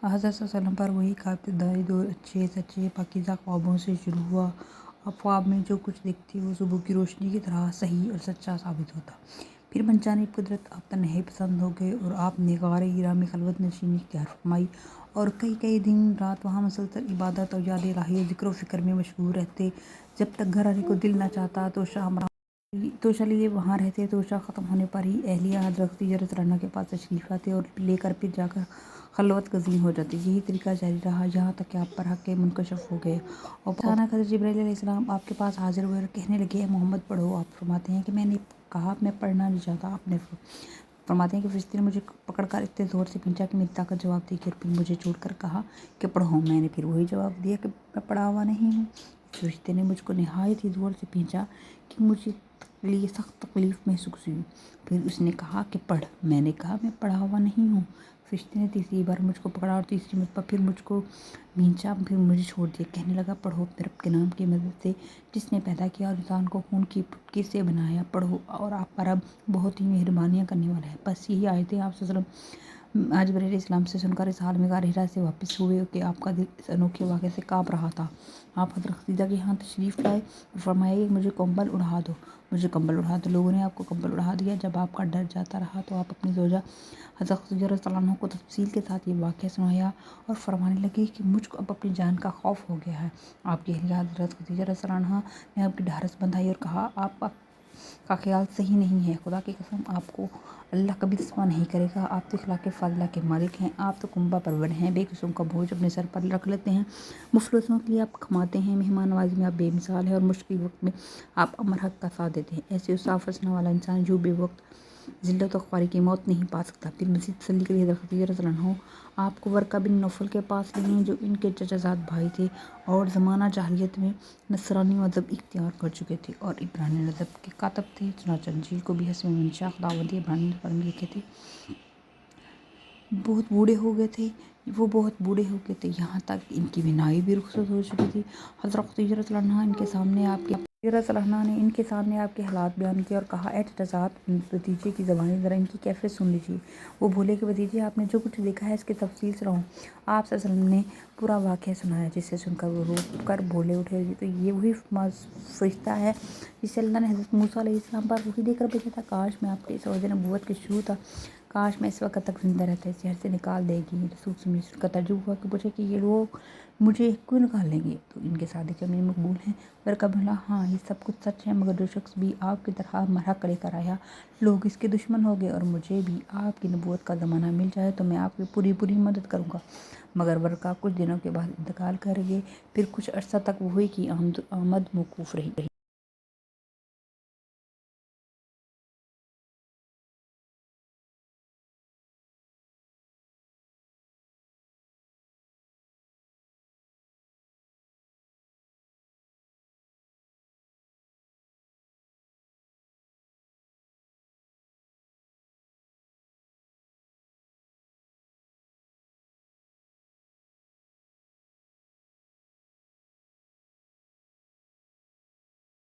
حضرت صلی اللہ علیہ وسلم پر وحی کا ابتدائی دور اچھے سچے پاکیزہ خوابوں سے شروع ہوا۔ اب خواب میں جو کچھ دیکھتے وہ صبح کی روشنی کی طرح صحیح اور سچا ثابت ہوتا۔ پھر بنجانب قدرت آپ تنہائی پسند ہو گئے اور آپ نے غار حرا میں خلوت نشینی اختیار فرمائی اور کئی دن رات وہاں مسلسل عبادت اور یاد الہی اور ذکر و فکر میں مشغول رہتے۔ جب تک گھر آنے کو دل نہ چاہتا تو چلیے وہاں رہتے، تو عشاء ختم ہونے پر ہی اہلیہ حضرت خدیجہ رضی اللہ عنہا کے پاس تشریف لاتے اور لے کر پھر جا کر خلوت گزین ہو جاتے۔ یہی طریقہ جاری رہا یہاں تک کہ آپ پر حق منکشف ہو گئے اور اچانک حضرت جبرائیل علیہ السلام آپ کے پاس حاضر ہوئے اور کہنے لگے، اے محمد پڑھو۔ آپ فرماتے ہیں کہ میں نے کہا میں پڑھنا نہیں چاہتا۔ آپ نے فرماتے ہیں کہ فرشتے نے مجھے پکڑ کر اتنے زور سے کھینچا کہ میری طاقت جواب دے گی اور پھر مجھے چھوڑ کر کہا کہ پڑھو۔ میں نے پھر وہی جواب دیا کہ میں پڑھا ہوا نہیں ہوں۔ فرشتے نے مجھ کو نہایت ہی زور سے کھینچا کہ مجھے سخت تکلیف محسوس ہوئی۔ پھر اس نے کہا کہ پڑھ۔ میں نے کہا میں پڑھا ہوا نہیں ہوں۔ فرشتے نے تیسری بار مجھ کو پکڑا اور تیسری مرتبہ پھر مجھ کو کھینچا، پھر مجھے چھوڑ دیا، کہنے لگا پڑھو رب کے نام کی مدد سے جس نے پیدا کیا اور انسان کو خون کی پھٹکی سے بنایا، پڑھو اور آپ کا رب بہت ہی مہربانیاں کرنے والا ہے۔ بس یہی آیتیں آپ صلی اللہ علیہ وسلم جبرائیل علیہ السلام سے سن کر اس حال میں غار حرا سے واپس ہوئے کہ آپ کا دل اس انوکھے واقعے سے کانپ رہا تھا۔ آپ حضرت خدیجہ کے یہاں تشریف لائے اور فرمایا کہ مجھے کمبل اڑا دو، مجھے کمبل اڑا دو۔ لوگوں نے آپ کو کمبل اڑا دیا۔ جب آپ کا ڈر جاتا رہا تو آپ اپنی زوجہ حضرت خدیجہ رضی اللہ عنہا کو تفصیل کے ساتھ یہ واقعہ سنایا اور فرمانے لگے کہ مجھ کو اب اپنی جان کا خوف ہو گیا ہے۔ آپ کی اہلیہ حضرت خدیجہ رضی اللہ عنہا نے آپ کی ڈھارس بندھائی اور کہا، آپ کا خیال صحیح نہیں ہے، خدا کی قسم آپ کو اللہ کبھی رسوا نہیں کرے گا۔ آپ تو اخلاق فاضلہ کے مالک ہیں، آپ تو کنبہ پرور ہیں، بے قسم کا بوجھ اپنے سر پر رکھ لیتے ہیں، مفلسوں کے لیے آپ کماتے ہیں، مہمان نوازی میں آپ بے مثال ہیں اور مشکل وقت میں آپ امر حق کا ساتھ دیتے ہیں۔ ایسے اصاف فسنا والا انسان جو بے وقت ذلت و خواری کی موت نہیں پا سکتا۔ پھر مزید تسلی کے لیے حضرت خدیجہ رضی اللہ عنہا آپ کو ورقہ بن نوفل کے پاس لے گئیں جو ان کے چچا زاد بھائی تھے اور زمانہ جاہلیت میں نصرانی مذہب اختیار کر چکے تھے اور عبرانی مذہب کے کاتب تھے۔ چنانچہ انجیل کو بھی حسب منشا خداوند عبرانی پر میں لکھے تھے۔ بہت بوڑھے ہو گئے تھے، یہاں تک کہ ان کی بینائی بھی رخصت ہو چکی تھی۔ حضرت خدیجہ رضی اللہ عنہا نے ان کے سامنے آپ کے حالات بیان کیے اور کہا، اے چچا زاد بھتیجے کی زبانی ذرا ان کی کیفیت سن لیجیے۔ وہ بولے کہ بھتیجے آپ نے جو کچھ دیکھا ہے اس کی تفصیل سناؤ۔ آپ صلی اللہ علیہ وسلم نے پورا واقعہ سنایا، جسے سن کر وہ رو کر بولے اٹھے، تو یہ وہی فرشتہ ہے جسے اللہ نے حضرت موسیٰ علیہ السلام پر وحی دے کر بھیجا تھا۔ کاش میں آپ کے اس عہد نبوت کے شروع تھا، کاش میں اس وقت تک زندہ رہتا، اس شہر سے نکال دے گی۔ رسول سے مل کر تعجب ہوا کہ پوچھا کہ یہ لوگ مجھے کیوں نکال دیں گے؟ تو ان کے صادق امین مقبول ہیں۔ ورقہ بولا، ہاں یہ سب کچھ سچ ہے، مگر جو شخص بھی آپ کی طرح مرحق لے کر آیا لوگ اس کے دشمن ہو گئے اور مجھے بھی آپ کی نبوت کا زمانہ مل جائے تو میں آپ کی پوری مدد کروں گا۔ مگر ورقہ کچھ دنوں کے بعد انتقال کر گئے، پھر کچھ عرصہ تک وحی کی آمد موقوف رہی۔